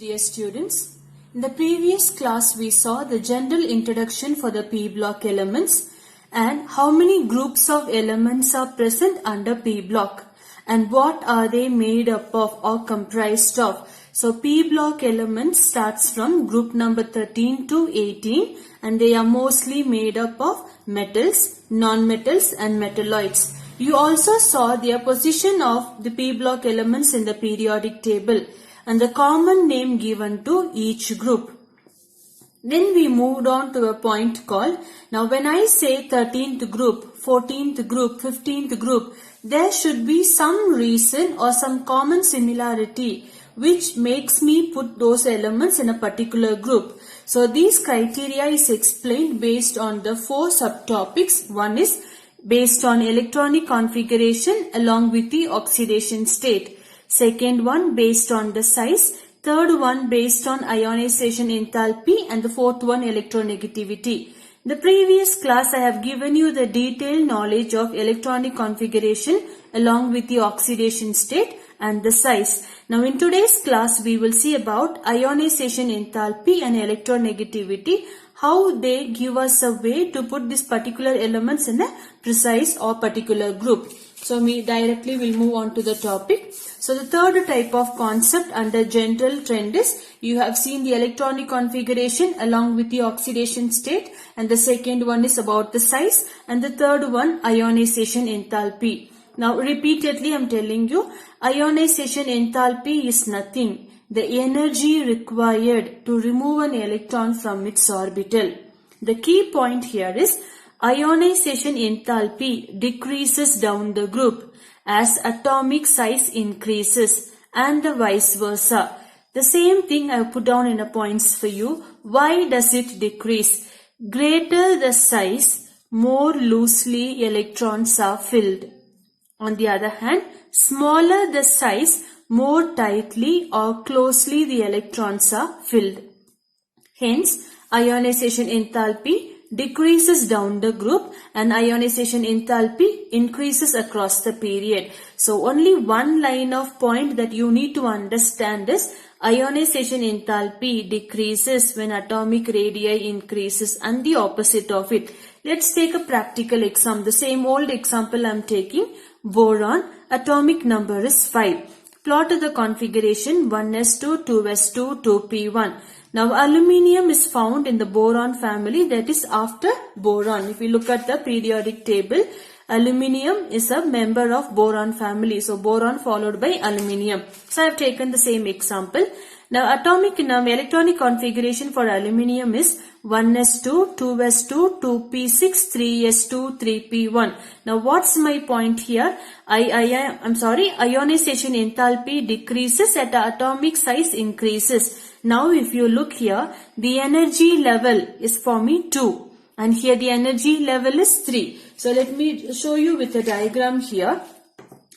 Dear students, in the previous class we saw the general introduction for the p block elements and how many groups of elements are present under p block and what are they made up of or comprised of. So p block elements starts from group number 13 to 18 and they are mostly made up of metals, non-metals and metalloids. You also saw the position of the p block elements in the periodic table and the common name given to each group. Then we moved on to a point called, now when I say 13th group, 14th group, 15th group, there should be some reason or some common similarity which makes me put those elements in a particular group. So these criteria is explained based on the 4 subtopics. One is based on electronic configuration along with the oxidation state. Second one based on the size, third one based on ionization enthalpy and the fourth one electronegativity. In the previous class I have given you the detailed knowledge of electronic configuration along with the oxidation state and the size. Now in today's class we will see about ionization enthalpy and electronegativity, how they give us a way to put these particular elements in a precise or particular group. So we directly will move on to the topic. So the third type of concept under general trend is you have seen the electronic configuration along with the oxidation state, and the second one is about the size, and the third one ionization enthalpy. Now repeatedly I am telling you, ionization enthalpy is nothing. The energy required to remove an electron from its orbital. The key point here is ionization enthalpy decreases down the group as atomic size increases and the vice versa. The same thing I have put down in a points for you. Why does it decrease? Greater the size, more loosely electrons are filled. On the other hand, smaller the size, more tightly or closely the electrons are filled. Hence, ionization enthalpy decreases down the group and ionization enthalpy increases across the period. So only one line of point that you need to understand is ionization enthalpy decreases when atomic radii increases and the opposite of it. Let's take a practical example. The same old example I am taking. Boron, atomic number is 5. Plot the configuration 1s2, 2s2, 2p1. Now aluminium is found in the boron family, that is after boron. If you look at the periodic table, aluminium is a member of boron family. So boron followed by aluminium. So I have taken the same example. Now atomic electronic configuration for aluminium is 1s2, 2s2, 2p6, 3s2, 3p1. Now what's my point here? Ionization enthalpy decreases at the atomic size increases. Now if you look here, the energy level is for me 2 and here the energy level is 3. So let me show you with a diagram here.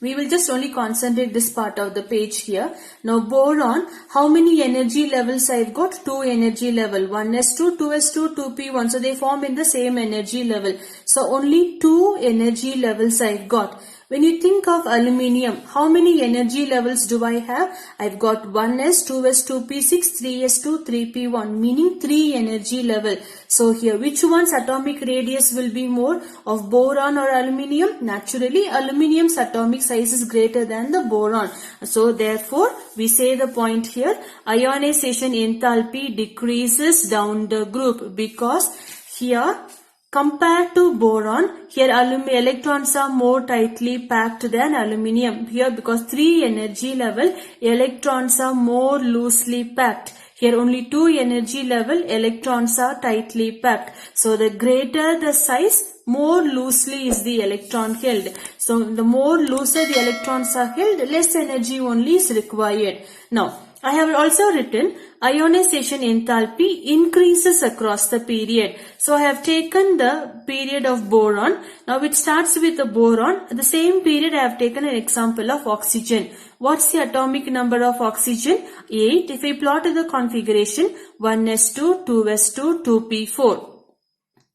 We will just only concentrate this part of the page here. Now boron, how many energy levels I've got? 2 energy level. 1s2, 2s2, 2p1. So they form in the same energy level. So only 2 energy levels I've got. When you think of aluminium, how many energy levels do I have? I've got 1s, 2s, 2p6, 3s2, 3p1, meaning 3 energy level. So here, which one's atomic radius will be more, of boron or aluminium? Naturally, aluminium's atomic size is greater than the boron. So therefore, we say the point here, ionization enthalpy decreases down the group because here, compared to boron, here electrons are more tightly packed than aluminium. Here because 3 energy level, electrons are more loosely packed. Here only 2 energy level, electrons are tightly packed. So the greater the size, more loosely is the electron held. So the more looser the electrons are held, less energy only is required. Now, I have also written ionization enthalpy increases across the period. So I have taken the period of boron. Now it starts with the boron. At the same period I have taken an example of oxygen. What's the atomic number of oxygen? 8. If I plot the configuration 1s2, 2s2, 2p4.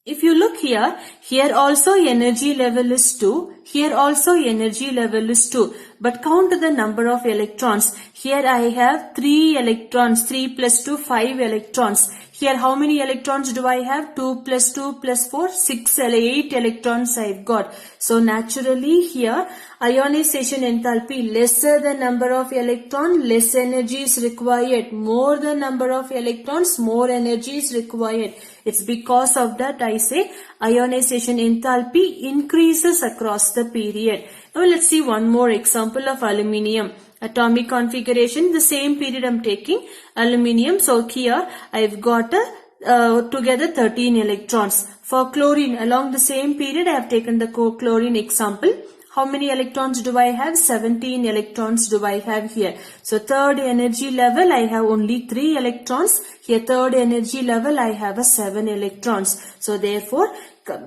If you look here, here also energy level is 2. Here also energy level is 2. But count the number of electrons. Here I have 3 electrons. 3 plus 2, 5 electrons. Here how many electrons do I have? 2 plus 2 plus 4, 6, 8 electrons I've got. So naturally here ionization enthalpy, lesser the number of electron, less energy is required. More the number of electrons, more energy is required. It's because of that I say ionization enthalpy increases across the period. Now let's see one more example of aluminium. Atomic configuration, the same period I'm taking aluminium. So here I've got together 13 electrons. For chlorine, along the same period I have taken the chlorine example. How many electrons do I have? 17 electrons do I have here. So third energy level I have only 3 electrons. Here third energy level I have a 7 electrons. So therefore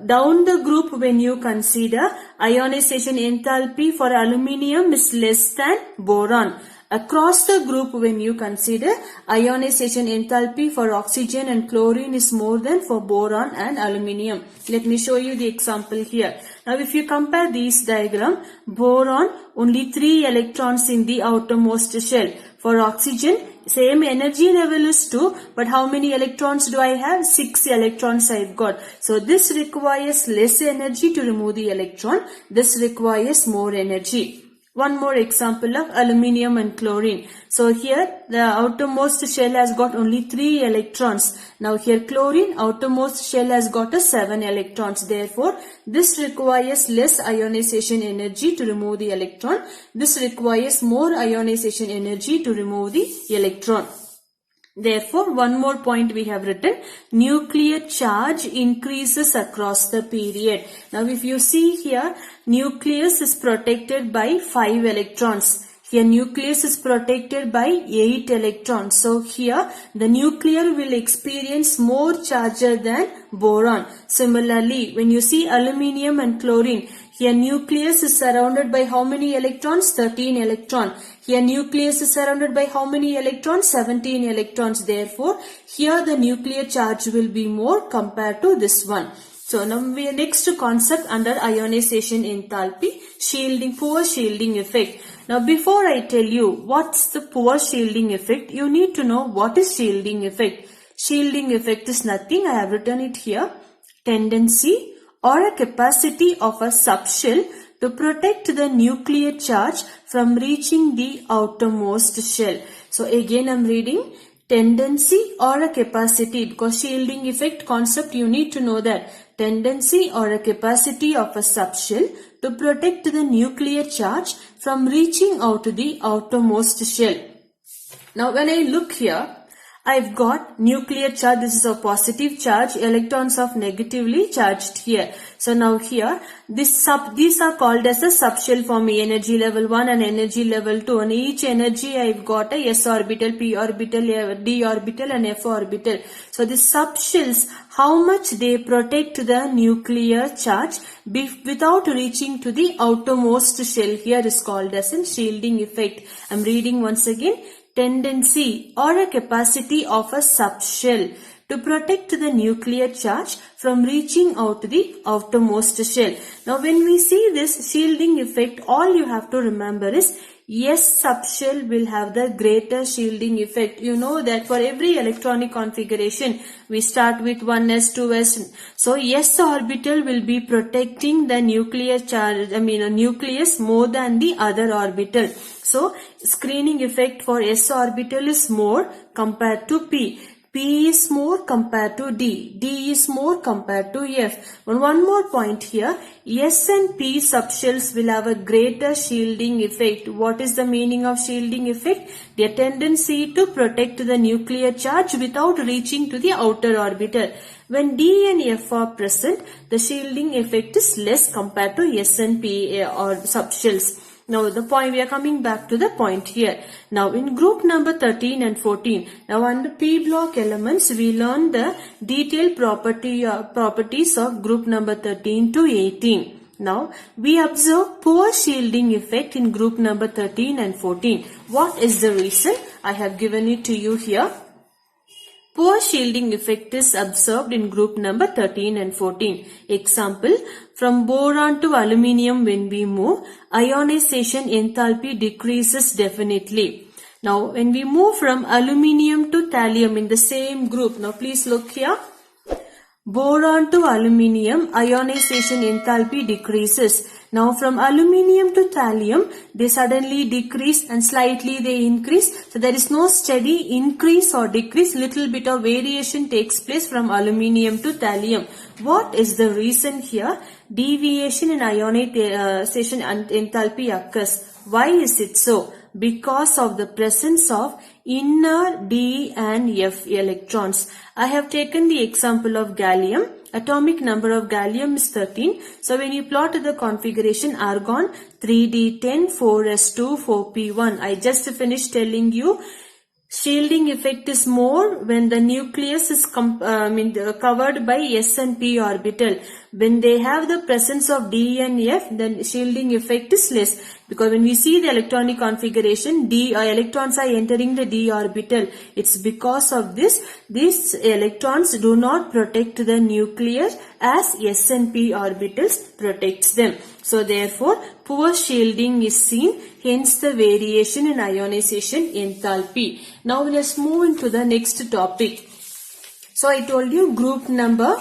down the group when you consider ionization enthalpy for aluminium is less than boron. Across the group when you consider ionization enthalpy for oxygen and chlorine is more than for boron and aluminium. Let me show you the example here. Now if you compare these diagram, boron only 3 electrons in the outermost shell. For oxygen, same energy level is 2, but how many electrons do I have? 6 electrons I've got. So this requires less energy to remove the electron. This requires more energy. One more example of aluminium and chlorine. So here the outermost shell has got only 3 electrons. Now here chlorine, outermost shell has got a 7 electrons. Therefore this requires less ionization energy to remove the electron. This requires more ionization energy to remove the electron. Therefore, one more point we have written, nuclear charge increases across the period. Now, if you see here, nucleus is protected by 5 electrons. Here, nucleus is protected by 8 electrons. So, here, the nuclear will experience more charge than boron. Similarly, when you see aluminium and chlorine, here nucleus is surrounded by how many electrons? 13 electrons. Here nucleus is surrounded by how many electrons? 17 electrons. Therefore, here the nuclear charge will be more compared to this one. So now we are next concept under ionization enthalpy, shielding, poor shielding effect. Now before I tell you what's the poor shielding effect, you need to know what is shielding effect. Shielding effect is nothing, I have written it here, tendency or a capacity of a subshell to protect the nuclear charge from reaching the outermost shell. So again I'm reading tendency or a capacity, because shielding effect concept you need to know that tendency or a capacity of a subshell to protect the nuclear charge from reaching out to the outermost shell. Now when I look here, I've got nuclear charge, this is a positive charge, electrons are negatively charged here. So now here, these are called as a subshell for me, energy level 1 and energy level 2. On each energy I've got a s orbital, p orbital, d orbital and f orbital. So the subshells, how much they protect the nuclear charge without reaching to the outermost shell, here is called as a shielding effect. I'm reading once again. Tendency or a capacity of a subshell to protect the nuclear charge from reaching out to the outermost shell. Now when we see this shielding effect, all you have to remember is S subshell will have the greater shielding effect. You know that for every electronic configuration, we start with 1s, 2s. So S orbital will be protecting the nuclear charge, nucleus more than the other orbital. So screening effect for S orbital is more compared to P. P is more compared to D. D is more compared to F. And one more point here, S and P subshells will have a greater shielding effect. What is the meaning of shielding effect? Their tendency to protect the nuclear charge without reaching to the outer orbital. When D and F are present, the shielding effect is less compared to S and P or subshells. Now the point, we are coming back to the point here. Now in group number 13 and 14, now under P block elements, we learned the detailed properties of group number 13 to 18. Now we observe poor shielding effect in group number 13 and 14. What is the reason? I have given it to you here. Poor shielding effect is observed in group number 13 and 14. Example, from boron to aluminium when we move, ionization enthalpy decreases definitely. Now, when we move from aluminium to thallium in the same group, now please look here. Boron to aluminium, ionization enthalpy decreases. Now from aluminium to thallium, they suddenly decrease and slightly they increase. So there is no steady increase or decrease. Little bit of variation takes place from aluminium to thallium. What is the reason here? Deviation in ionization enthalpy occurs. Why is it so? Because of the presence of inner D and F electrons. I have taken the example of gallium. Atomic number of gallium is 13. So when you plot the configuration, argon 3d10, 4s2, 4p1. I just finished telling you shielding effect is more when the nucleus is covered by S and P orbital. When they have the presence of D and F, then shielding effect is less. Because when we see the electronic configuration, electrons are entering the D orbital. It's because of this, these electrons do not protect the nucleus as S and P orbitals protects them. So therefore, poor shielding is seen, hence the variation in ionization enthalpy. Now let's move into the next topic. So I told you group number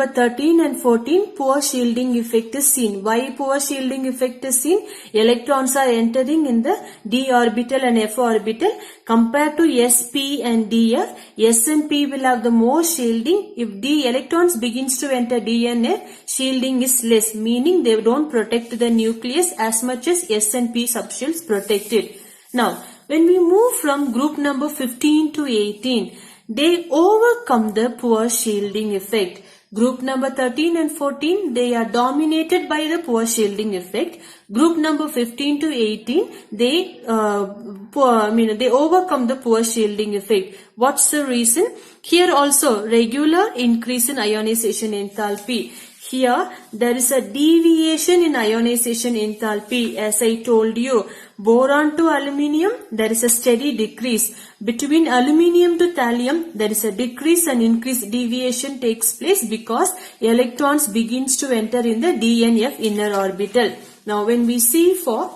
13 and 14, poor shielding effect is seen. Why poor shielding effect is seen? Electrons are entering in the D orbital and F orbital. Compared to S, P and DF, S and P will have the more shielding. If D electrons begins to enter D and F, shielding is less, meaning they don't protect the nucleus as much as S and P subshells protected. Now, when we move from group number 15 to 18, they overcome the poor shielding effect. Group number 13 and 14, they are dominated by the poor shielding effect. Group number 15 to 18, they overcome the poor shielding effect. What's the reason? Here also regular increase in ionization enthalpy. Here there is a deviation in ionization enthalpy. As I told you, boron to aluminium, there is a steady decrease. Between aluminium to thallium, there is a decrease and increase. Deviation takes place because electrons begins to enter in the D and F inner orbital. Now when we see for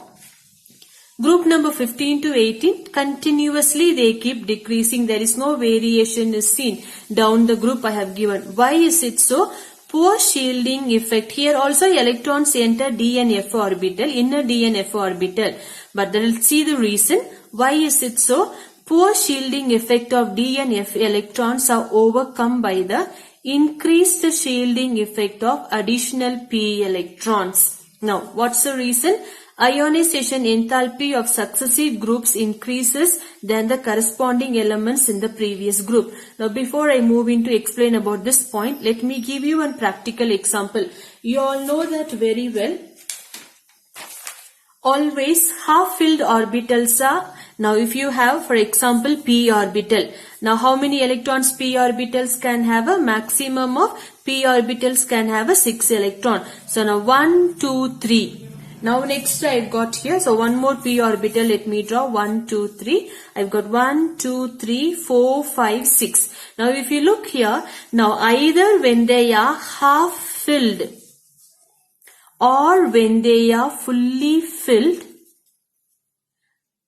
group number 15 to 18, continuously they keep decreasing. There is no variation is seen down the group I have given. Why is it so? Poor shielding effect. Here also electrons enter D and F orbital, inner D and F orbital. But we will see the reason. Why is it so? Poor shielding effect of D and F electrons are overcome by the increased shielding effect of additional P electrons. Now, what's the reason? Ionization enthalpy of successive groups increases than the corresponding elements in the previous group. Now, before I move into explain about this point, let me give you one practical example. You all know that very well. Always half-filled orbitals are, now if you have, for example, p orbital. Now, how many electrons p orbitals can have? A maximum of p orbitals can have a 6 electron. So, now 1, 2, 3. Now next I've got here, so one more p orbital, let me draw 1, 2, 3. I've got 1, 2, 3, 4, 5, 6. Now if you look here, now either when they are half filled or when they are fully filled,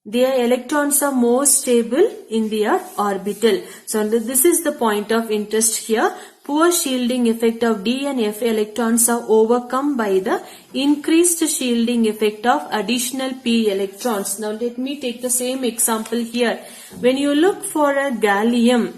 their electrons are more stable in their orbital. So this is the point of interest here. Poor shielding effect of D and F electrons are overcome by the increased shielding effect of additional P electrons. Now let me take the same example here. When you look for a gallium,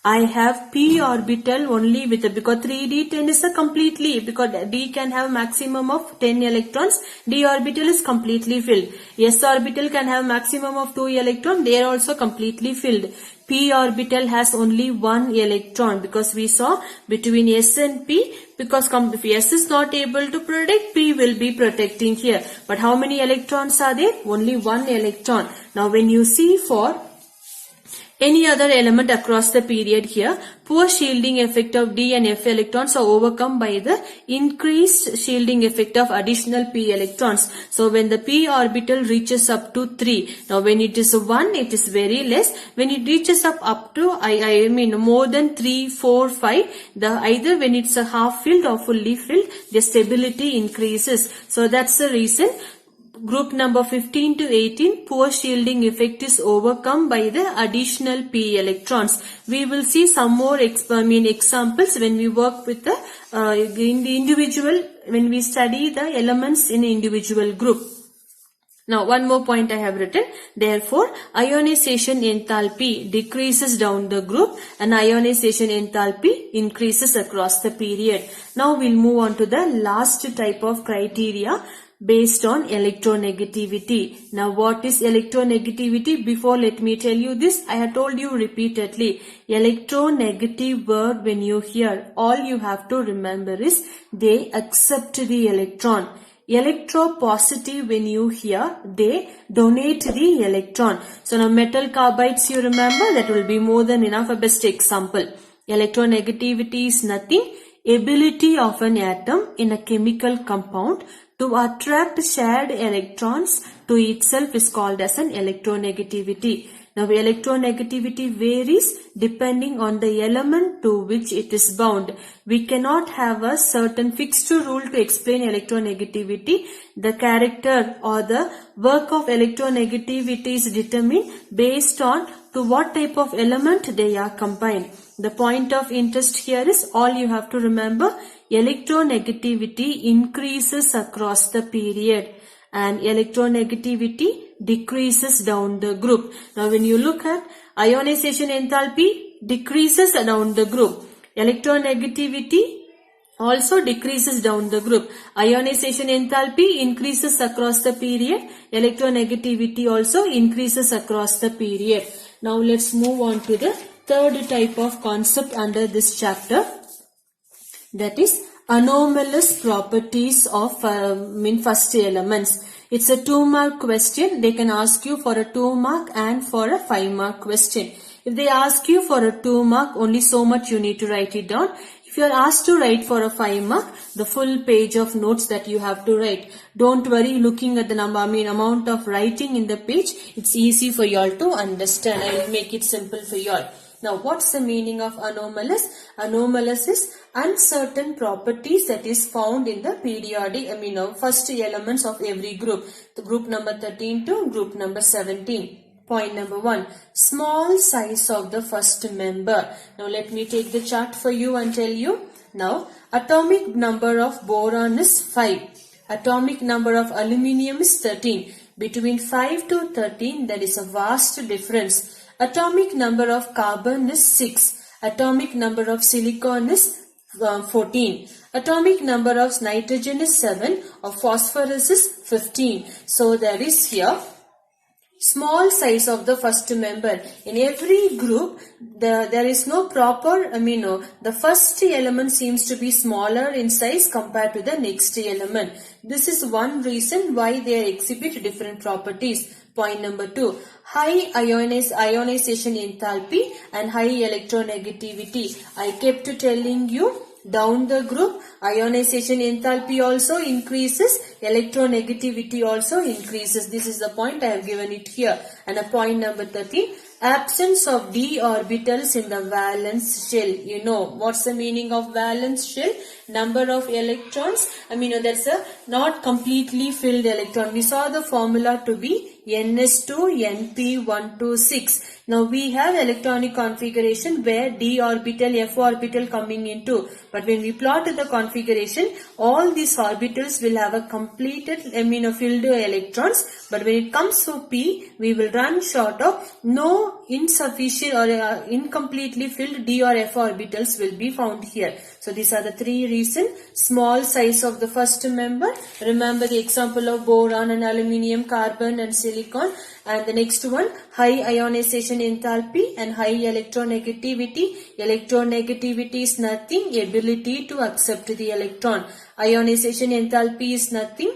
I have p orbital only with because 3d10 is a completely, because d can have maximum of 10 electrons, d orbital is completely filled. S orbital can have maximum of 2 electrons, they are also completely filled. P orbital has only 1 electron because we saw between S and P, because if S is not able to protect, P will be protecting here. But how many electrons are there? Only 1 electron. Now when you see for any other element across the period here. Poor shielding effect of d and f electrons are overcome by the increased shielding effect of additional p electrons. So when the p orbital reaches up to 3, now when it is 1 it is very less. When it reaches up to I mean more than 3, 4, 5, either when it's a half filled or fully filled, the stability increases. So that's the reason. Group number 15 to 18, poor shielding effect is overcome by the additional p electrons. We will see some more examples when we work with the in the individual, when we study the elements in individual group. Now one more point I have written. Therefore, ionization enthalpy decreases down the group and ionization enthalpy increases across the period. Now we'll move on to the last type of criteria based on electronegativity. Now what is electronegativity? Before, let me tell you this. I have told you repeatedly. Electronegative word, when you hear, all you have to remember is they accept the electron. Electropositive, when you hear, they donate the electron. So now metal carbides, you remember, that will be more than enough. A best example. Electronegativity is nothing. Ability of an atom in a chemical compound to attract shared electrons to itself is called as an electronegativity. Now electronegativity varies depending on the element to which it is bound. We cannot have a certain fixed rule to explain electronegativity. The character or the work of electronegativity is determined based on to what type of element they are combined. The point of interest here is, all you have to remember, electronegativity increases across the period and electronegativity decreases down the group. Now when you look at ionization enthalpy, decreases down the group. Electronegativity also decreases down the group. Ionization enthalpy increases across the period. Electronegativity also increases across the period. Now let's move on to the third type of concept under this chapter, that is anomalous properties of first elements. It's a 2-mark question. They can ask you for a 2-mark and for a 5-mark question. If they ask you for a 2-mark, only so much you need to write it down. If you are asked to write for a 5-mark, the full page of notes that you have to write. Don't worry looking at the amount of writing in the page. It's easy for you all to understand. I will make it simple for you all. Now, what's the meaning of anomalous? Anomalous is uncertain properties that is found in the periodic, first elements of every group. The group number 13 to group number 17. Point number 1. Small size of the first member. Now, let me take the chart for you and tell you. Now, atomic number of boron is 5. Atomic number of aluminium is 13. Between 5 to 13, there is a vast difference. Atomic number of carbon is 6. Atomic number of silicon is 14. Atomic number of nitrogen is 7. Of phosphorus is 15. So there is here small size of the first member. In every group, there is no proper amino. The first element seems to be smaller in size compared to the next element. This is one reason why they exhibit different properties. Point number 2. High ionization enthalpy and high electronegativity. I kept telling you, down the group, ionization enthalpy also increases, electronegativity also increases. This is the point I have given it here. And a point number 13, absence of d orbitals in the valence shell. You know what's the meaning of valence shell? Number of electrons. That's a not completely filled electron. We saw the formula to be ns2 np126. Now we have electronic configuration where d orbital, f orbital coming into. But when we plot the configuration, all these orbitals will have a completed filled electrons. But when it comes to p, we will run short of no insufficient or incompletely filled d or f orbitals will be found here. So these are the 3 reasons. Small size of the first member. Remember the example of boron and aluminium, carbon and silicon. And the next one, high ionization enthalpy and high electronegativity. Electronegativity is nothing, ability to accept the electron. Ionization enthalpy is nothing,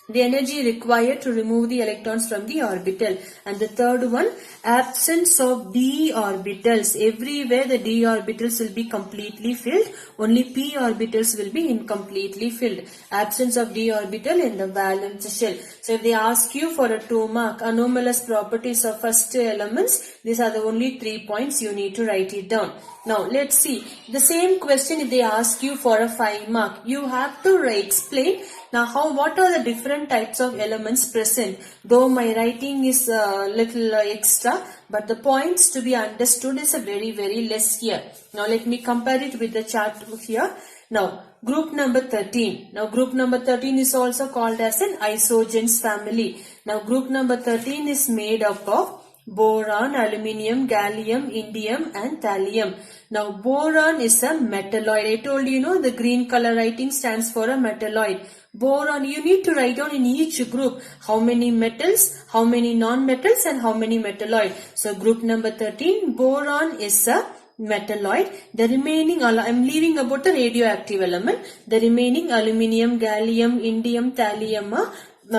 the energy required to remove the electrons from the orbital. And the third one, absence of d orbitals. Everywhere the d orbitals will be completely filled, only p orbitals will be incompletely filled. Absence of d orbital in the valence shell. So if they ask you for a 2 mark, anomalous properties of first elements, these are the only 3 points you need to write it down. Now let's see the same question. If they ask you for a 5 mark, you have to explain now what are the different types of elements present. Though my writing is a little extra, but the points to be understood is a very less here. Now let me compare it with the chart here. Now group number 13. Now group number 13 is also called as an isogens family. Now group number 13 is made up of boron, aluminium, gallium, indium and thallium. Now boron is a metalloid. I told you, the green color writing stands for a metalloid. Boron, you need to write down in each group how many metals, how many non-metals and how many metalloid. So group number 13, boron is a metalloid. The remaining, I am leaving about the radioactive element. The remaining aluminium, gallium, indium, thallium are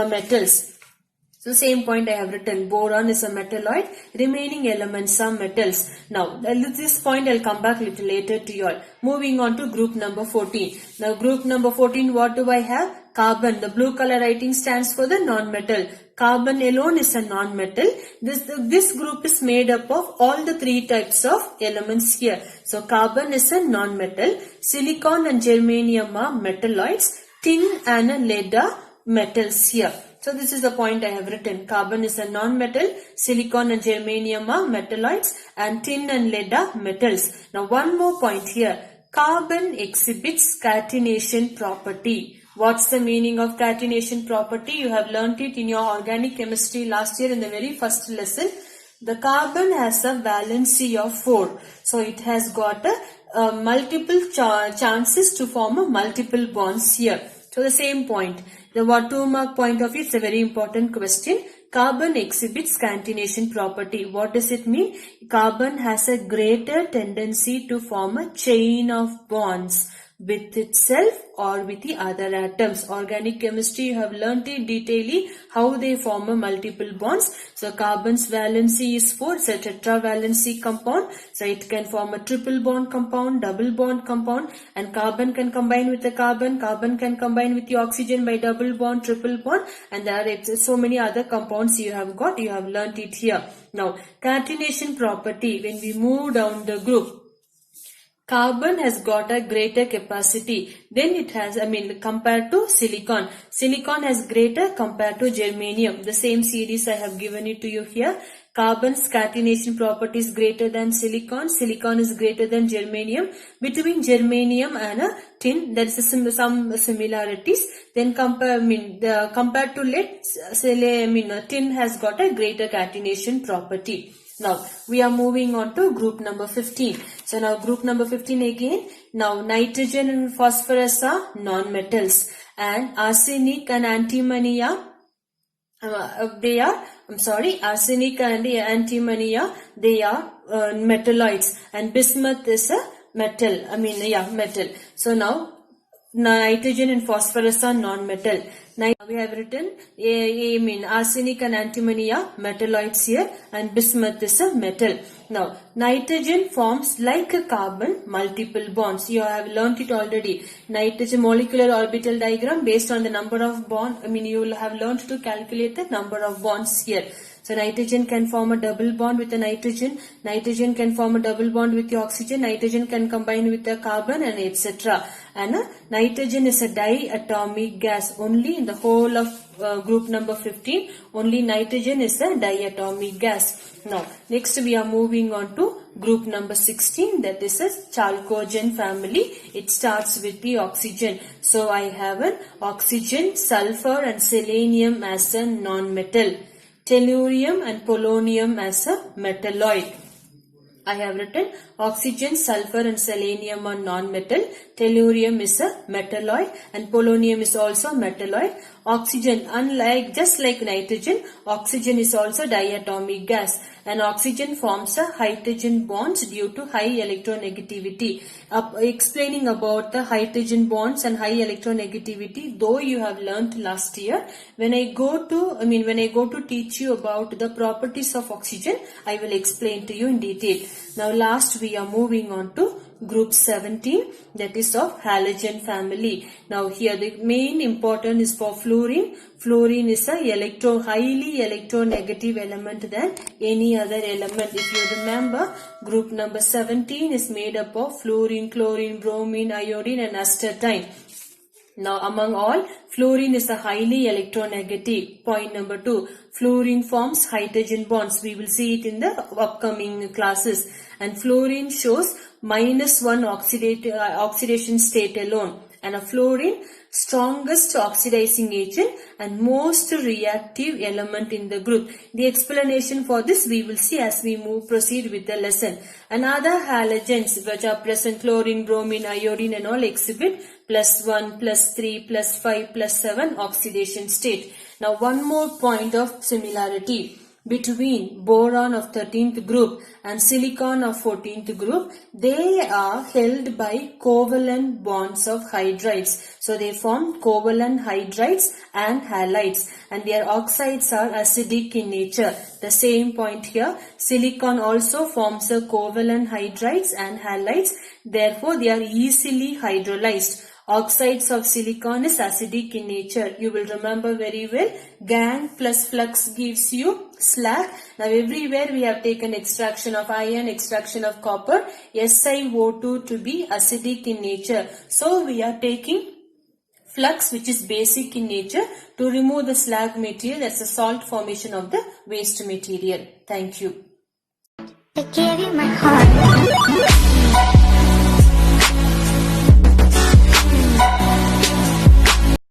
metals. So same point I have written, boron is a metalloid, remaining elements are metals. Now this point I'll come back little later to you all. Moving on to group number 14. Now group number 14, what do I have? Carbon. The blue color writing stands for the non-metal. Carbon alone is a non-metal. This group is made up of all the 3 types of elements here. So carbon is a non-metal. Silicon and germanium are metalloids. Tin and lead are metals here. So this is the point I have written. Carbon is a non-metal, silicon and germanium are metalloids and tin and lead are metals. Now one more point here. Carbon exhibits catenation property. What's the meaning of catenation property? You have learnt it in your organic chemistry last year in the very first lesson. The carbon has a valency of 4. So it has got a multiple chances to form a multiple bonds here. So the same point. The 2 mark point of view, it's a very important question. Carbon exhibits catenation property. What does it mean? Carbon has a greater tendency to form a chain of bonds with itself or with the other atoms. Organic chemistry, you have learnt it detailedly how they form a multiple bonds. So carbon's valency is 4. It's a tetravalency compound. So it can form a triple bond compound, double bond compound, and carbon can combine with the carbon. Carbon can combine with the oxygen by double bond, triple bond, and there are so many other compounds you have got. You have learnt it here. Now catenation property, when we move down the group, carbon has got a greater capacity. Then it has, compared to silicon. Silicon has greater compared to germanium. The same series I have given it to you here. Carbon's catenation property is greater than silicon. Silicon is greater than germanium. Between germanium and tin, there is some similarities. Then compared to lead, tin has got a greater catenation property. Now we are moving on to group number 15. So now group number 15 again. Now nitrogen and phosphorus are non-metals, and arsenic and antimony are arsenic and antimony are metalloids, and bismuth is a metal. Metal. So now nitrogen and phosphorus are non-metal. Now we have written arsenic and antimony are metalloids here, and bismuth is a metal. Now nitrogen forms like a carbon multiple bonds. You have learnt it already. Nitrogen molecular orbital diagram based on the number of bonds. You will have learnt to calculate the number of bonds here. So nitrogen can form a double bond with the nitrogen. Nitrogen can form a double bond with the oxygen. Nitrogen can combine with the carbon and etc. And nitrogen is a diatomic gas. Only in the whole of group number 15, only nitrogen is a diatomic gas. Now next we are moving on to group number 16, that is a chalcogen family. It starts with the oxygen. So I have an oxygen, sulfur and selenium as a non-metal. Tellurium and polonium as a metalloid. I have written oxygen, sulfur and selenium are non-metal. Tellurium is a metalloid and polonium is also metalloid. Oxygen, just like nitrogen, oxygen is also diatomic gas. and oxygen forms a hydrogen bonds due to high electronegativity. Explaining about the hydrogen bonds and high electronegativity, though you have learnt last year, when I go to teach you about the properties of oxygen, I will explain to you in detail. Now last we are moving on to group 17, that is of halogen family. Now here the main important is for fluorine. Fluorine is a highly electronegative element than any other element. If you remember, group number 17 is made up of fluorine, chlorine, bromine, iodine and astatine. Now among all, fluorine is a highly electronegative. Point number 2, fluorine forms hydrogen bonds. We will see it in the upcoming classes. And fluorine shows -1 oxidation state alone. And a fluorine, strongest oxidizing agent and most reactive element in the group. The explanation for this we will see as we proceed with the lesson. And other halogens which are present, chlorine, bromine, iodine and all, exhibit +1, +3, +5, +7 oxidation state. Now one more point of similarity between boron of 13th group and silicon of 14th group. They are held by covalent bonds of hydrides. So they form covalent hydrides and halides, and their oxides are acidic in nature. The same point here, silicon also forms a covalent hydrides and halides. Therefore they are easily hydrolyzed. Oxides of silicon is acidic in nature. You will remember very well. Gang plus flux gives you slag. Now everywhere we have taken extraction of iron, extraction of copper, SiO2 to be acidic in nature. So we are taking flux which is basic in nature to remove the slag material. That's the salt formation of the waste material. Thank you. I gave you my heart.